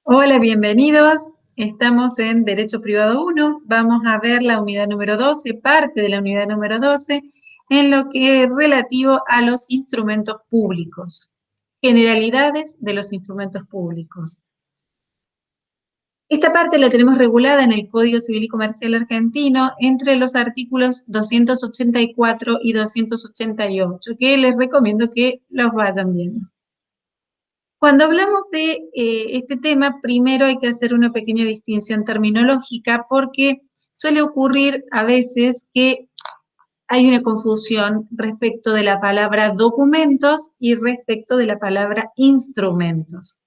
Hola, bienvenidos. Estamos en Derecho Privado 1. Vamos a ver la unidad número 12, parte de la unidad número 12, en lo que es relativo a los instrumentos públicos. Generalidades de los instrumentos públicos. Esta parte la tenemos regulada en el Código Civil y Comercial Argentino entre los artículos 284 y 288, que les recomiendo que los vayan viendo. Cuando hablamos de este tema, primero hay que hacer una pequeña distinción terminológica porque suele ocurrir a veces que hay una confusión respecto de la palabra documentos y respecto de la palabra instrumentos,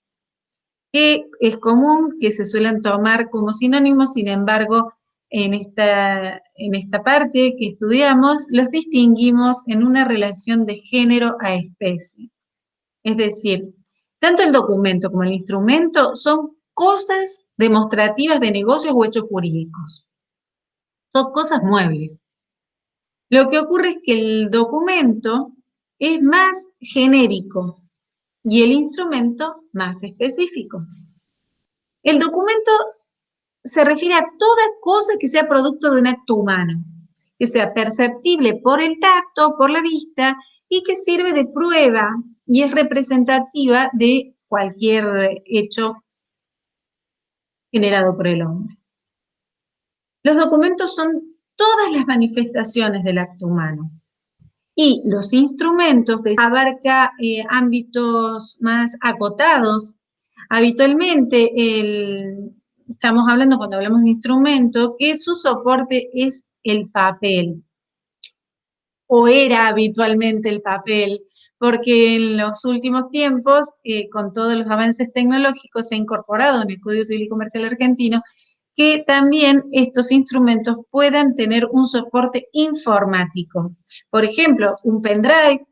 que es común que se suelen tomar como sinónimos. Sin embargo, en esta parte que estudiamos, los distinguimos en una relación de género a especie. Es decir, tanto el documento como el instrumento son cosas demostrativas de negocios o hechos jurídicos. Son cosas muebles. Lo que ocurre es que el documento es más genérico y el instrumento más específico. El documento se refiere a toda cosa que sea producto de un acto humano, que sea perceptible por el tacto, por la vista, y que sirve de prueba y es representativa de cualquier hecho generado por el hombre. Los documentos son todas las manifestaciones del acto humano. Y los instrumentos abarca ámbitos más acotados. Habitualmente, estamos hablando cuando hablamos de instrumento, que su soporte es el papel, o era habitualmente el papel, porque en los últimos tiempos, con todos los avances tecnológicos, se ha incorporado en el Código Civil y Comercial Argentino que también estos instrumentos puedan tener un soporte informático. Por ejemplo, un pendrive,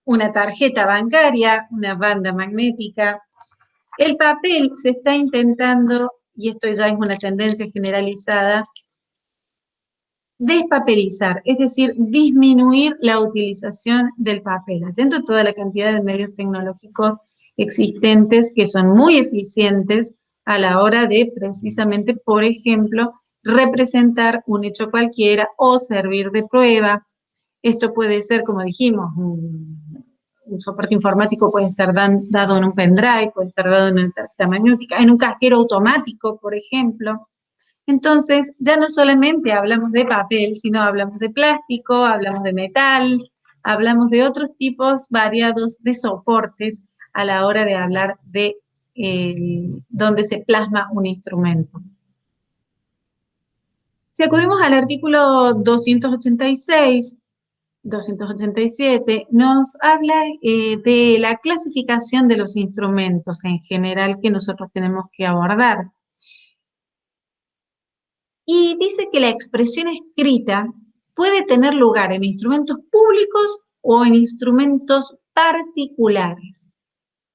una tarjeta bancaria, una banda magnética. El papel se está intentando, y esto ya es una tendencia generalizada, despapelizar, es decir, disminuir la utilización del papel. Atento a toda la cantidad de medios tecnológicos existentes que son muy eficientes a la hora de precisamente, por ejemplo, representar un hecho cualquiera o servir de prueba. Esto puede ser, como dijimos, un soporte informático puede estar dado en un pendrive, puede estar dado en una tarjeta magnética, en un cajero automático, por ejemplo. Entonces, ya no solamente hablamos de papel, sino hablamos de plástico, hablamos de metal, hablamos de otros tipos variados de soportes a la hora de hablar de donde se plasma un instrumento. Si acudimos al artículo 286, 287, nos habla de la clasificación de los instrumentos en general que nosotros tenemos que abordar. Y dice que la expresión escrita puede tener lugar en instrumentos públicos o en instrumentos particulares.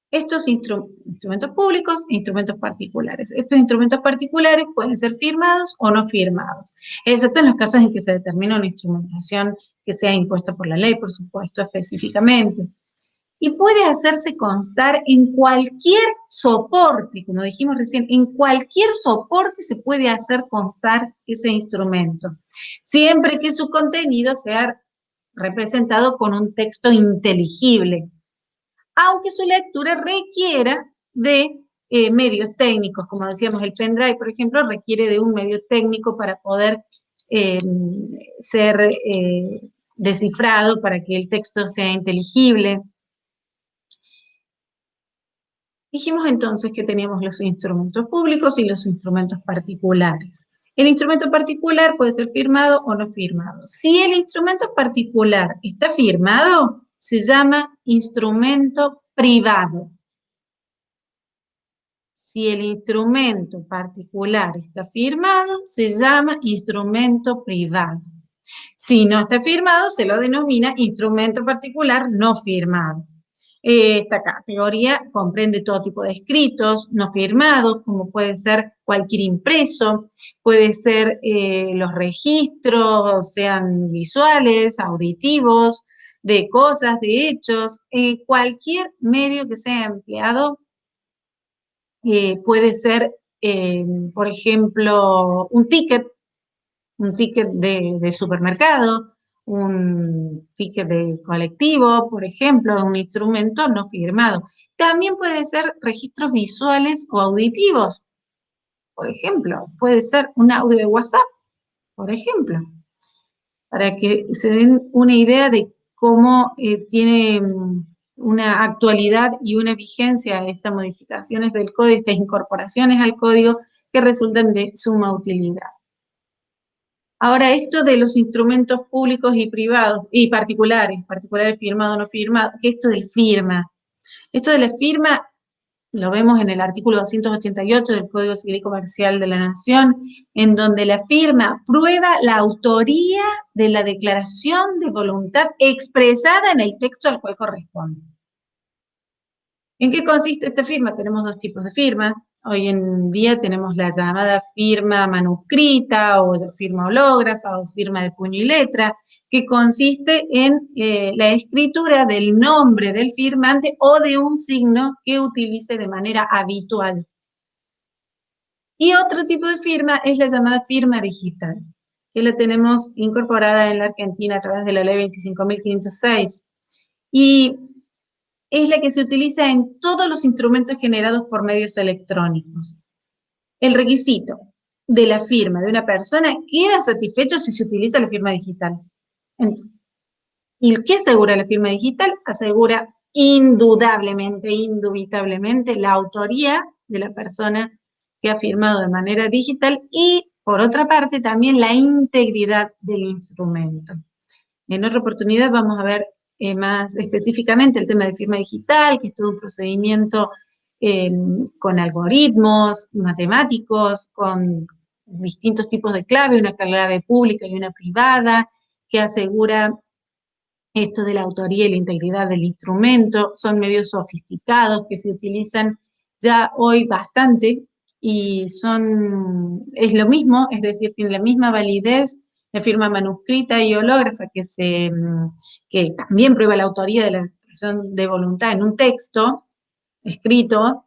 Estos instrumentos públicos e instrumentos particulares. Estos instrumentos particulares pueden ser firmados o no firmados, excepto en los casos en que se determina una instrumentación que sea impuesta por la ley, por supuesto, específicamente. Y puede hacerse constar en cualquier soporte, como dijimos recién, en cualquier soporte se puede hacer constar ese instrumento, siempre que su contenido sea representado con un texto inteligible, aunque su lectura requiera de medios técnicos, como decíamos, el pendrive, por ejemplo, requiere de un medio técnico para poder ser descifrado, para que el texto sea inteligible. Dijimos entonces que teníamos los instrumentos públicos y los instrumentos particulares. El instrumento particular puede ser firmado o no firmado. Si el instrumento particular está firmado, se llama instrumento privado. Si el instrumento particular está firmado, se llama instrumento privado. Si no está firmado, se lo denomina instrumento particular no firmado. Esta categoría comprende todo tipo de escritos no firmados, como puede ser cualquier impreso, puede ser los registros, sean visuales, auditivos, de cosas, de hechos, cualquier medio que sea empleado puede ser, por ejemplo, un ticket de supermercado, un ticket de colectivo, por ejemplo, un instrumento no firmado. También puede ser registros visuales o auditivos, por ejemplo, puede ser un audio de WhatsApp, por ejemplo, para que se den una idea de cómo tiene una actualidad y una vigencia estas modificaciones del código, estas incorporaciones al código que resultan de suma utilidad. Ahora, esto de los instrumentos públicos y privados, y particulares firmado o no firmado, que esto de firma. Esto de la firma lo vemos en el artículo 288 del Código Civil y Comercial de la Nación, en donde la firma prueba la autoría de la declaración de voluntad expresada en el texto al cual corresponde. ¿En qué consiste esta firma? Tenemos dos tipos de firma. Hoy en día tenemos la llamada firma manuscrita o firma hológrafa o firma de puño y letra, que consiste en la escritura del nombre del firmante o de un signo que utilice de manera habitual. Y otro tipo de firma es la llamada firma digital, que la tenemos incorporada en la Argentina a través de la ley 25.506. Y es la que se utiliza en todos los instrumentos generados por medios electrónicos. El requisito de la firma de una persona queda satisfecho si se utiliza la firma digital. ¿Y qué asegura la firma digital? Asegura indudablemente, indubitablemente, la autoría de la persona que ha firmado de manera digital y, por otra parte, también la integridad del instrumento. En otra oportunidad vamos a ver más específicamente el tema de firma digital, que es todo un procedimiento con algoritmos matemáticos, con distintos tipos de clave, una clave pública y una privada, que asegura esto de la autoría y la integridad del instrumento. Son medios sofisticados que se utilizan ya hoy bastante y es lo mismo, es decir, tiene la misma validez la firma manuscrita y hológrafa que también prueba la autoría de la expresión de voluntad en un texto escrito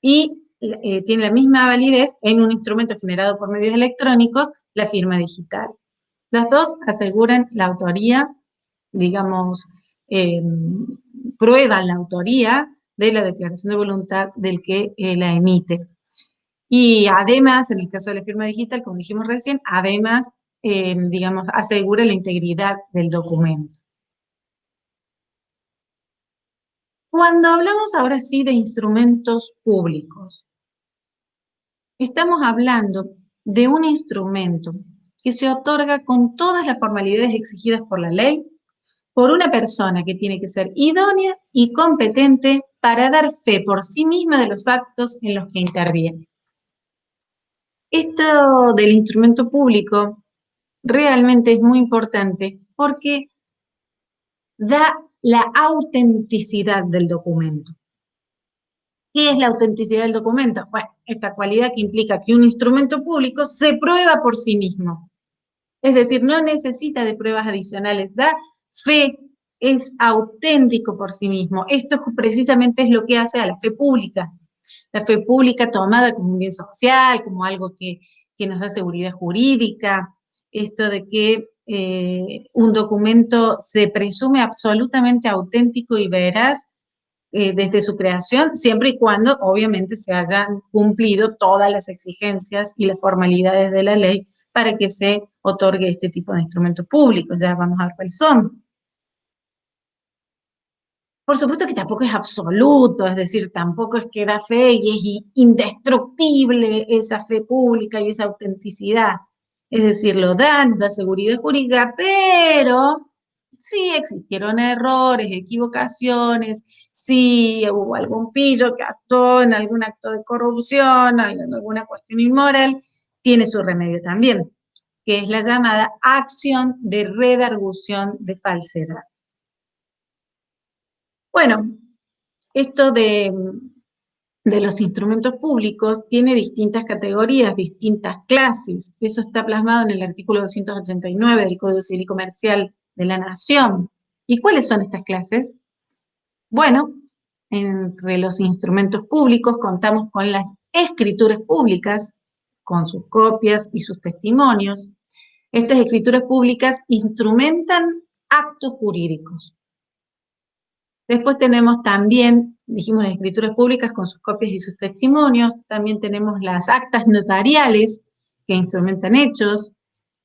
y tiene la misma validez en un instrumento generado por medios electrónicos, la firma digital. Las dos aseguran la autoría, digamos, prueban la autoría de la declaración de voluntad del que la emite. Y además, en el caso de la firma digital, como dijimos recién, además, digamos, asegura la integridad del documento. Cuando hablamos ahora sí de instrumentos públicos, estamos hablando de un instrumento que se otorga con todas las formalidades exigidas por la ley por una persona que tiene que ser idónea y competente para dar fe por sí misma de los actos en los que interviene. Esto del instrumento público realmente es muy importante porque da la autenticidad del documento. ¿Qué es la autenticidad del documento? Bueno, esta cualidad que implica que un instrumento público se prueba por sí mismo. Es decir, no necesita de pruebas adicionales, da fe, es auténtico por sí mismo. Esto precisamente es lo que hace a la fe pública. La fe pública tomada como un bien social, como algo que nos da seguridad jurídica, esto de que un documento se presume absolutamente auténtico y veraz desde su creación, siempre y cuando obviamente se hayan cumplido todas las exigencias y las formalidades de la ley para que se otorgue este tipo de instrumentos públicos. Ya vamos a ver cuáles son. Por supuesto que tampoco es absoluto, es decir, tampoco es que da fe y es indestructible esa fe pública y esa autenticidad. Es decir, lo dan, da seguridad jurídica, pero sí existieron errores, equivocaciones, sí hubo algún pillo que actuó en algún acto de corrupción, en alguna cuestión inmoral, tiene su remedio también, que es la llamada acción de redargución de falsedad. Bueno, esto de los instrumentos públicos tiene distintas categorías, distintas clases. Eso está plasmado en el artículo 289 del Código Civil y Comercial de la Nación. ¿Y cuáles son estas clases? Bueno, entre los instrumentos públicos contamos con las escrituras públicas, con sus copias y sus testimonios. Estas escrituras públicas instrumentan actos jurídicos. Después tenemos también, dijimos, las escrituras públicas con sus copias y sus testimonios. También tenemos las actas notariales que instrumentan hechos.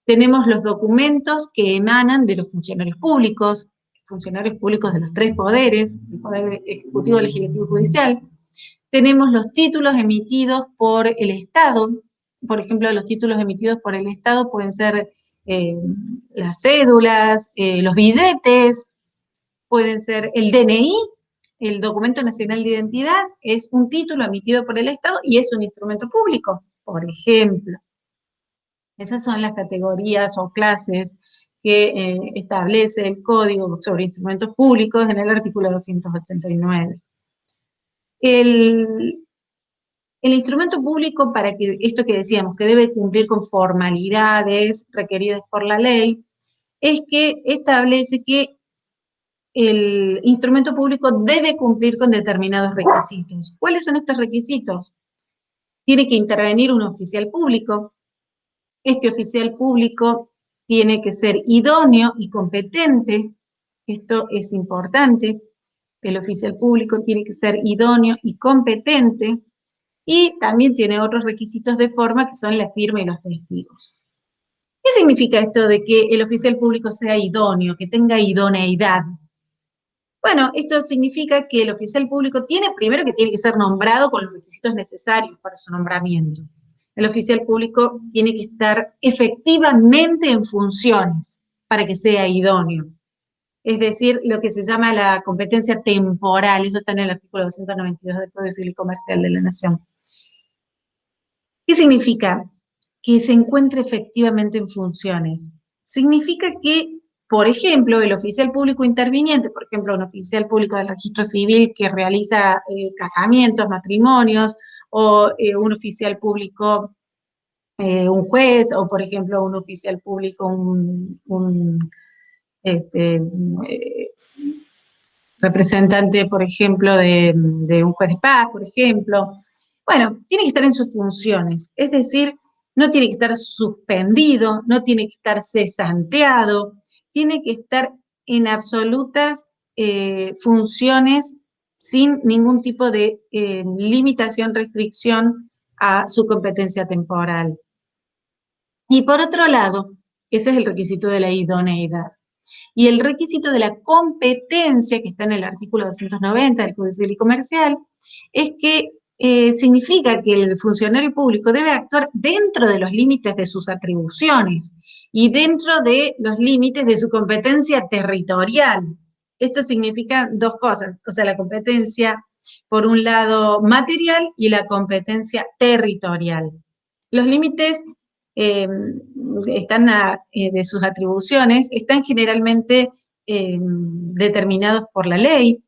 Tenemos los documentos que emanan de los funcionarios públicos de los tres poderes, el poder ejecutivo, legislativo y judicial. Tenemos los títulos emitidos por el Estado. Por ejemplo, los títulos emitidos por el Estado pueden ser las cédulas, los billetes, pueden ser el DNI, el Documento Nacional de Identidad, es un título emitido por el Estado y es un instrumento público, por ejemplo. Esas son las categorías o clases que establece el Código sobre Instrumentos Públicos en el artículo 289. El instrumento público, para que esto que decíamos, que debe cumplir con formalidades requeridas por la ley, es que establece que el instrumento público debe cumplir con determinados requisitos. ¿Cuáles son estos requisitos? Tiene que intervenir un oficial público. Este oficial público tiene que ser idóneo y competente. Esto es importante. El oficial público tiene que ser idóneo y competente. Y también tiene otros requisitos de forma que son la firma y los testigos. ¿Qué significa esto de que el oficial público sea idóneo, que tenga idoneidad? Bueno, esto significa que el oficial público primero que tiene que ser nombrado con los requisitos necesarios para su nombramiento. El oficial público tiene que estar efectivamente en funciones para que sea idóneo. Es decir, lo que se llama la competencia temporal, eso está en el artículo 292 del Código Civil y Comercial de la Nación. ¿Qué significa? Que se encuentre efectivamente en funciones. Significa que, por ejemplo, el oficial público interviniente, por ejemplo, un oficial público del registro civil que realiza casamientos, matrimonios, o un oficial público, un juez, o por ejemplo, un oficial público, este, representante, por ejemplo, de un juez de paz, por ejemplo. Bueno, tiene que estar en sus funciones, es decir, no tiene que estar suspendido, no tiene que estar cesanteado, tiene que estar en absolutas funciones sin ningún tipo de limitación, restricción a su competencia temporal. Y por otro lado, ese es el requisito de la idoneidad. Y el requisito de la competencia, que está en el artículo 290 del Código Civil y Comercial, es que significa que el funcionario público debe actuar dentro de los límites de sus atribuciones y dentro de los límites de su competencia territorial. Esto significa dos cosas, o sea, la competencia, por un lado, material y la competencia territorial. Los límites de sus atribuciones están generalmente determinados por la ley.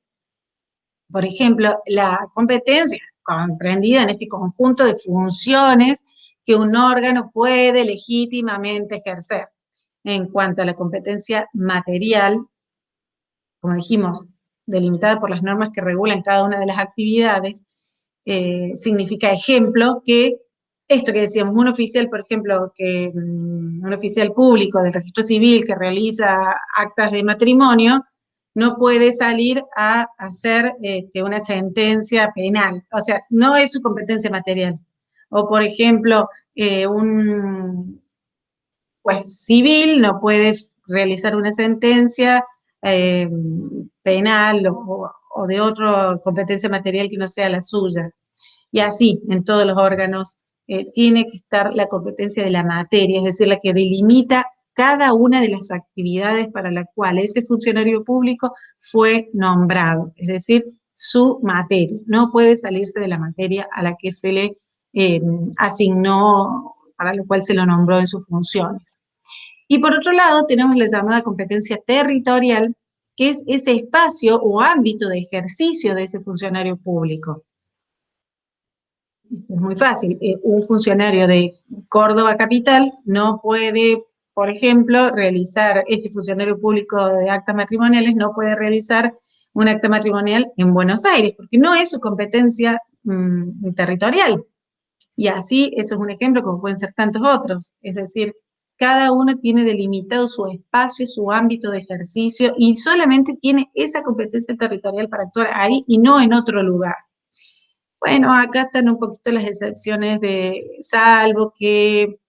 Por ejemplo, la competencia comprendida en este conjunto de funciones que un órgano puede legítimamente ejercer. En cuanto a la competencia material, como dijimos, delimitada por las normas que regulan cada una de las actividades, significa ejemplo que esto que decíamos, un oficial, por ejemplo, un oficial público del registro civil que realiza actas de matrimonio, no puede salir a hacer una sentencia penal, o sea, no es su competencia material. O, por ejemplo, un juez civil no puede realizar una sentencia penal o de otra competencia material que no sea la suya. Y así, en todos los órganos, tiene que estar la competencia de la materia, es decir, la que delimita cada una de las actividades para la cual ese funcionario público fue nombrado, es decir, su materia. No puede salirse de la materia a la que se le asignó, para lo cual se lo nombró en sus funciones. Y por otro lado, tenemos la llamada competencia territorial, que es ese espacio o ámbito de ejercicio de ese funcionario público. Es muy fácil. Un funcionario de Córdoba Capital no puede, por ejemplo, este funcionario público de actas matrimoniales no puede realizar un acta matrimonial en Buenos Aires, porque no es su competencia territorial. Y así, eso es un ejemplo, como pueden ser tantos otros. Es decir, cada uno tiene delimitado su espacio, su ámbito de ejercicio, y solamente tiene esa competencia territorial para actuar ahí y no en otro lugar. Bueno, acá están un poquito las excepciones de, salvo que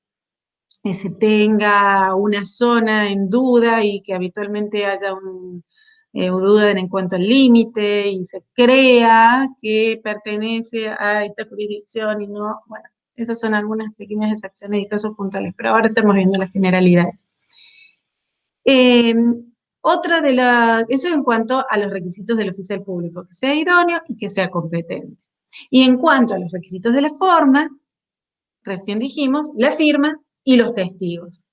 se tenga una zona en duda y que habitualmente haya duda en cuanto al límite y se crea que pertenece a esta jurisdicción y no, bueno, esas son algunas pequeñas excepciones y casos puntuales, pero ahora estamos viendo las generalidades. Eh, Otra de las, eso en cuanto a los requisitos del oficial público, que sea idóneo y que sea competente. Y en cuanto a los requisitos de la forma, recién dijimos, la firma y los testigos.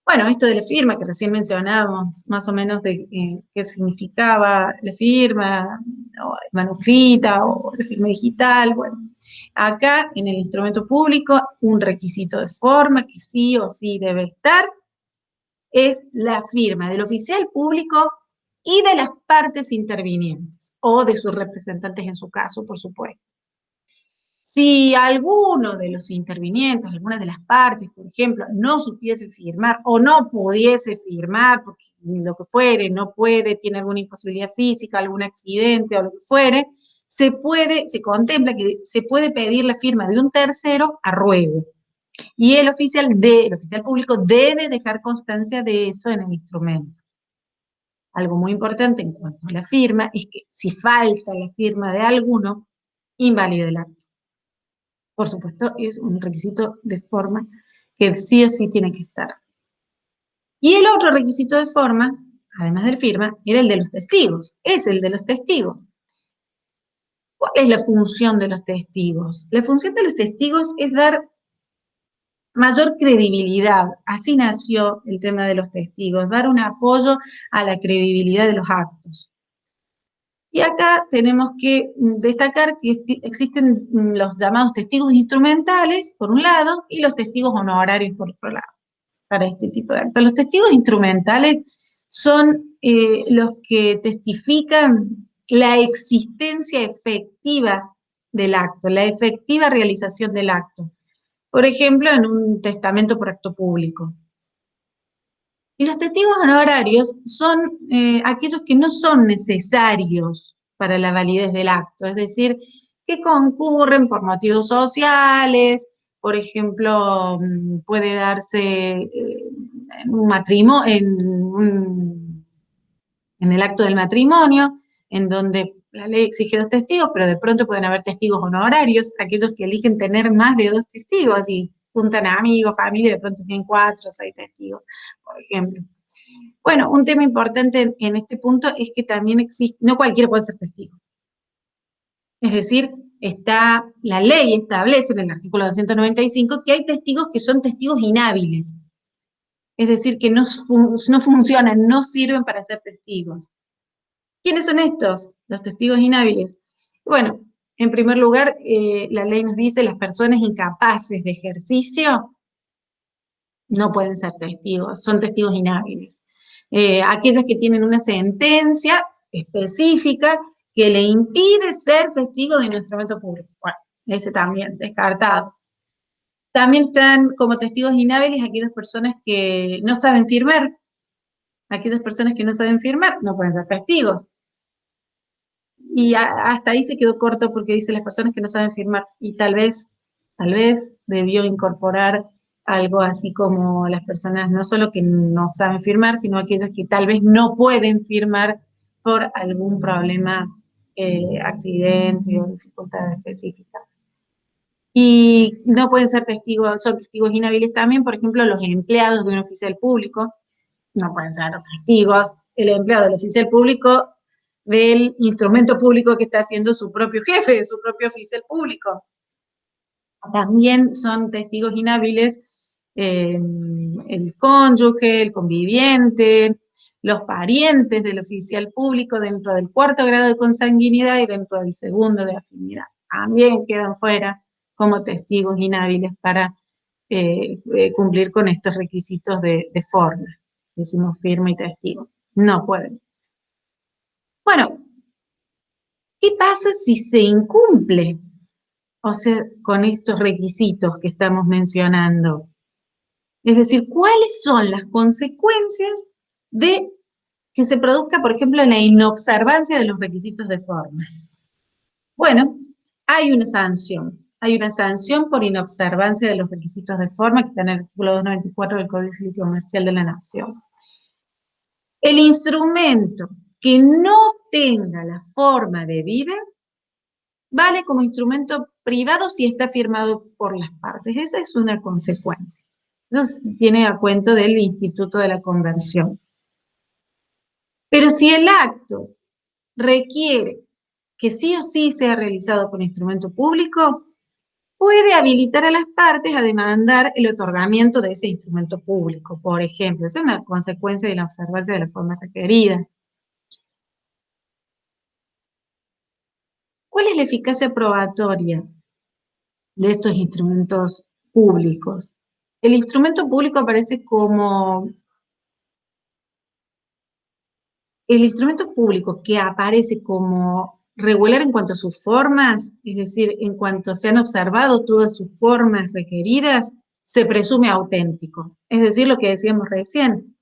Bueno, esto de la firma que recién mencionábamos, más o menos de qué significaba la firma, o manuscrita, o la firma digital, bueno. Acá, en el instrumento público, un requisito de forma que sí o sí debe estar, es la firma del oficial público y de las partes intervinientes, o de sus representantes en su caso, por supuesto. Si alguno de los intervinientes, alguna de las partes, por ejemplo, no supiese firmar o no pudiese firmar, porque lo que fuere, no puede, tiene alguna imposibilidad física, algún accidente o lo que fuere, se contempla que se puede pedir la firma de un tercero a ruego. Y el oficial público debe dejar constancia de eso en el instrumento. Algo muy importante en cuanto a la firma es que si falta la firma de alguno, invalida el acto. Por supuesto, es un requisito de forma que sí o sí tiene que estar. Y el otro requisito de forma, además de firma, era el de los testigos. Es el de los testigos. ¿Cuál es la función de los testigos? La función de los testigos es dar mayor credibilidad. Así nació el tema de los testigos, dar un apoyo a la credibilidad de los actos. Y acá tenemos que destacar que existen los llamados testigos instrumentales, por un lado, y los testigos honorarios, por otro lado, para este tipo de actos. Los testigos instrumentales son los que testifican la existencia efectiva del acto, la efectiva realización del acto. Por ejemplo, en un testamento por acto público. Y los testigos honorarios son aquellos que no son necesarios para la validez del acto, es decir, que concurren por motivos sociales, por ejemplo, puede darse en un matrimonio, en el acto del matrimonio, en donde la ley exige 2 testigos, pero de pronto pueden haber testigos honorarios, aquellos que eligen tener más de 2 testigos y juntan a amigos, familia, y de pronto tienen 4 o 6 testigos, por ejemplo. Bueno, un tema importante en este punto es que también existe, no cualquiera puede ser testigo. Es decir, la ley establece en el artículo 295 que hay testigos que son testigos inhábiles. Es decir, que no funcionan, no sirven para ser testigos. ¿Quiénes son estos? Los testigos inhábiles. Bueno, en primer lugar, la ley nos dice las personas incapaces de ejercicio no pueden ser testigos, son testigos inhábiles. Aquellas que tienen una sentencia específica que le impide ser testigo de un instrumento público. Bueno, ese también, descartado. También están como testigos inhábiles aquellas personas que no saben firmar. Aquellas personas que no saben firmar no pueden ser testigos. Y hasta ahí se quedó corto porque dice las personas que no saben firmar. Y tal vez debió incorporar algo así como las personas no solo que no saben firmar, sino aquellas que tal vez no pueden firmar por algún problema, accidente o dificultad específica. Y no pueden ser testigos, son testigos inhábiles también, por ejemplo, los empleados de un oficial público, no pueden ser testigos, el empleado del oficial público del instrumento público que está haciendo su propio jefe, su propio oficial público. También son testigos inhábiles el cónyuge, el conviviente, los parientes del oficial público dentro del 4º grado de consanguinidad y dentro del 2º de afinidad. También quedan fuera como testigos inhábiles para cumplir con estos requisitos de forma. Decimos firma y testigo. No pueden. Bueno, ¿qué pasa si se incumple? O sea, con estos requisitos que estamos mencionando. Es decir, ¿cuáles son las consecuencias de que se produzca, por ejemplo, la inobservancia de los requisitos de forma? Bueno, hay una sanción. Hay una sanción por inobservancia de los requisitos de forma que está en el artículo 294 del Código Civil Comercial de la Nación. El instrumento que no tenga la forma debida vale como instrumento privado si está firmado por las partes. Esa es una consecuencia. Eso tiene a cuento del Instituto de la Convención. Pero si el acto requiere que sí o sí sea realizado por instrumento público, puede habilitar a las partes a demandar el otorgamiento de ese instrumento público, por ejemplo. Esa es una consecuencia de la observancia de la forma requerida. ¿Cuál es la eficacia probatoria de estos instrumentos públicos? El instrumento público aparece como el instrumento público que aparece como regular en cuanto a sus formas, es decir, en cuanto se han observado todas sus formas requeridas, se presume auténtico. Es decir, lo que decíamos recién,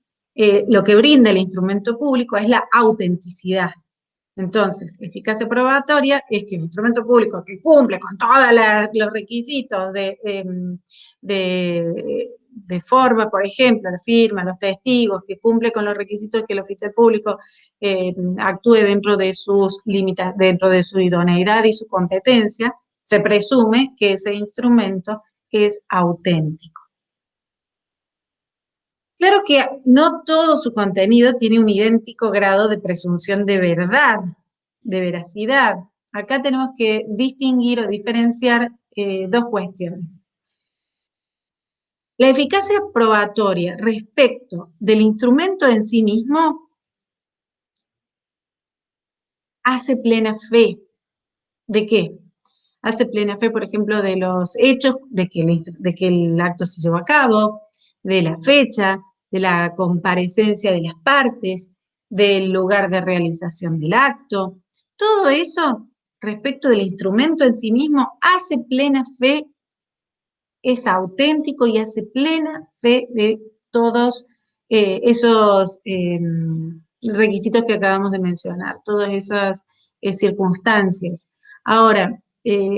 lo que brinda el instrumento público es la autenticidad. Entonces, eficacia probatoria es que el instrumento público que cumple con todos los requisitos de forma, por ejemplo, la firma, los testigos, que cumple con los requisitos que el oficial público actúe dentro de sus límites, dentro de su idoneidad y su competencia, se presume que ese instrumento es auténtico. Claro que no todo su contenido tiene un idéntico grado de presunción de verdad, de veracidad. Acá tenemos que distinguir o diferenciar dos cuestiones. La eficacia probatoria respecto del instrumento en sí mismo hace plena fe. ¿De qué? Hace plena fe, por ejemplo, de los hechos, de que el acto se llevó a cabo, de la fecha, de la comparecencia de las partes, del lugar de realización del acto. Todo eso, respecto del instrumento en sí mismo, hace plena fe, es auténtico y hace plena fe de todos esos requisitos que acabamos de mencionar, todas esas circunstancias. Ahora,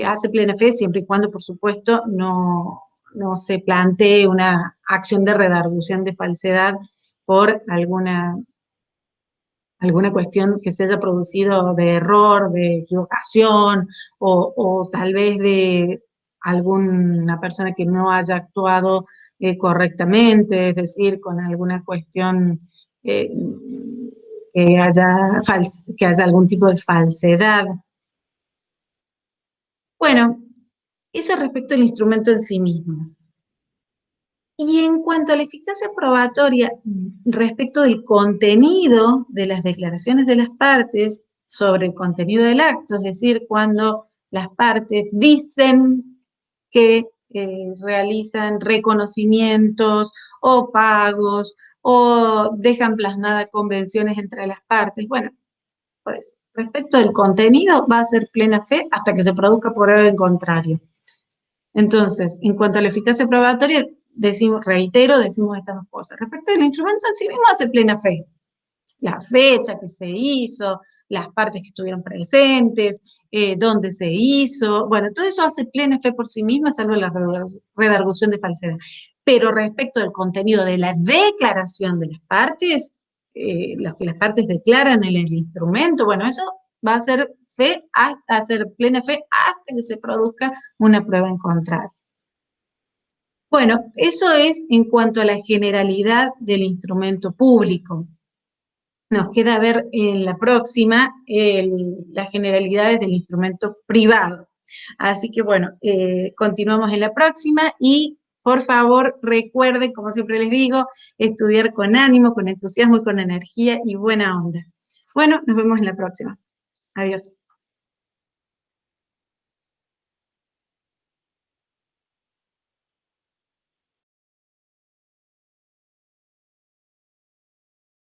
hace plena fe siempre y cuando, por supuesto, no se plantee una acción de redargución de falsedad por alguna cuestión que se haya producido de error, de equivocación, o tal vez de alguna persona que no haya actuado correctamente, es decir, con alguna cuestión eh, que haya algún tipo de falsedad. Bueno, eso respecto al instrumento en sí mismo. Y en cuanto a la eficacia probatoria, respecto del contenido de las declaraciones de las partes sobre el contenido del acto, es decir, cuando las partes dicen que realizan reconocimientos o pagos o dejan plasmadas convenciones entre las partes. Bueno, pues respecto del contenido va a ser plena fe hasta que se produzca prueba en contrario. Entonces, en cuanto a la eficacia probatoria, decimos estas dos cosas. Respecto al instrumento en sí mismo, hace plena fe. La fecha que se hizo, las partes que estuvieron presentes, dónde se hizo, bueno, todo eso hace plena fe por sí misma, salvo la redargución de falsedad. Pero respecto del contenido de la declaración de las partes, lo que las partes declaran en el instrumento, bueno, eso va a ser a ser plena fe hasta que se produzca una prueba en contrario. Bueno, eso es en cuanto a la generalidad del instrumento público. Nos queda ver en la próxima las generalidades del instrumento privado. Así que bueno, continuamos en la próxima y por favor recuerden, como siempre les digo, estudiar con ánimo, con entusiasmo y con energía y buena onda. Bueno, nos vemos en la próxima. Adiós.